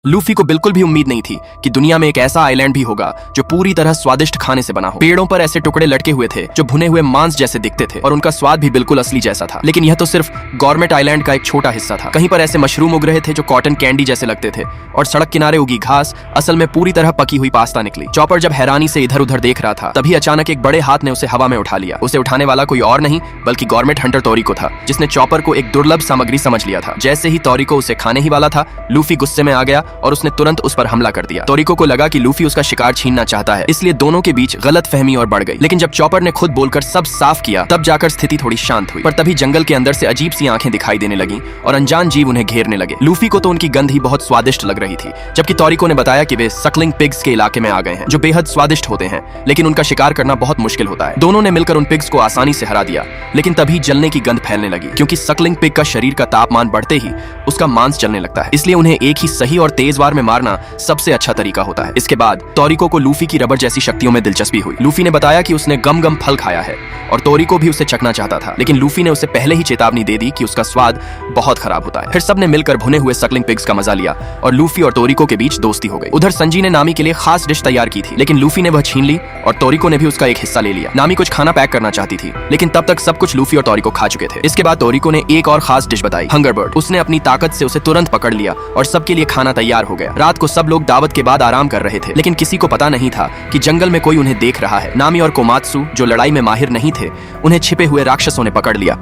Luffy को बिल्कुल भी उम्मीद नहीं थी कि दुनिया में एक ऐसा आइलैंड भी होगा जो पूरी तरह स्वादिष्ट खाने से बना हो। पेड़ों पर ऐसे टुकड़े लटके हुए थे जो भुने हुए मांस जैसे दिखते थे और उनका स्वाद भी बिल्कुल असली जैसा था। लेकिन यह तो सिर्फ गवर्नमेंट आइलैंड का एक छोटा हिस्सा था। कहीं पर ऐसे मशरूम उग रहे थे जो कॉटन कैंडी जैसे लगते थे और सड़क किनारे उगी घास असल में पूरी तरह पकी हुई पास्ता निकली। चॉपर जब हैरानी से इधर उधर देख रहा था तभी अचानक एक बड़े हाथ ने उसे हवा में उठा लिया। उसे उठाने वाला कोई और नहीं बल्कि गवर्नमेंट हंटर तोरिको था, जिसने चॉपर को एक दुर्लभ सामग्री समझ लिया था। जैसे ही तोरिको उसे खाने ही वाला था, लूफी गुस्से में आ गया और उसने तुरंत उस पर हमला कर दिया। तोरिको को लगा कि लूफी उसका शिकार छीनना चाहता है, इसलिए दोनों के बीच गलतफहमी और बढ़ गई। लेकिन जब चॉपर ने खुद बोलकर सब साफ किया तब जाकर स्थिति थोड़ी शांत हुई। पर तभी जंगल के अंदर से अजीब सी आंखें दिखाई देने लगी और अनजान जीव उन्हें घेरने लगे। लूफी को तो उनकी गंध ही बहुत स्वादिष्ट लग रही थी, जबकि तोरिको ने बताया कि वे सकलिंग पिग्स के इलाके में आ गए हैं जो बेहद स्वादिष्ट होते हैं, लेकिन उनका शिकार करना बहुत मुश्किल होता है। दोनों ने मिलकर उन पिग्स को आसानी से हरा दिया, लेकिन तभी जलने की गंध फैलने लगी, क्योंकि सकलिंग पिग का शरीर का तापमान बढ़ते ही उसका मांस जलने लगता है। इसलिए उन्हें एक ही सही और तेज वार में मारना सबसे अच्छा तरीका होता है। इसके बाद तोरिको को लूफी की रबर जैसी शक्तियों में दिलचस्पी हुई। लूफी ने बताया कि उसने गम गम फल खाया है और तोरिको भी उसे चखना चाहता था, लेकिन लूफी ने उसे पहले ही चेतावनी दे दी कि उसका स्वाद बहुत खराब होता है। फिर सबने मिलकर भुने हुए सकलिंग पिग्स का मजा लिया और लूफी और तोरिको के बीच दोस्ती हो गई। उधर संजी ने नामी के लिए खास डिश तैयार की थी, लेकिन लूफी ने वह छीन ली और तोरिको ने भी उसका एक हिस्सा ले लिया। नामी कुछ खाना पैक करना चाहती थी, लेकिन तब तक सब कुछ लूफी और तोरिको खा चुके थे। इसके बाद तोरिको ने एक और खास डिश बताई, हंगरबर्ड। उसने अपनी ताकत से उसे तुरंत पकड़ लिया और सबके लिए खाना तैयार हो गया। रात को सब लोग दावत के बाद आराम कर रहे थे, लेकिन किसी को पता नहीं था कि जंगल में कोई उन्हें देख रहा है। नामी और कोमात्सु, जो लड़ाई में माहिर नहीं थे, उन्हें छिपे हुए राक्षसों ने पकड़ लिया।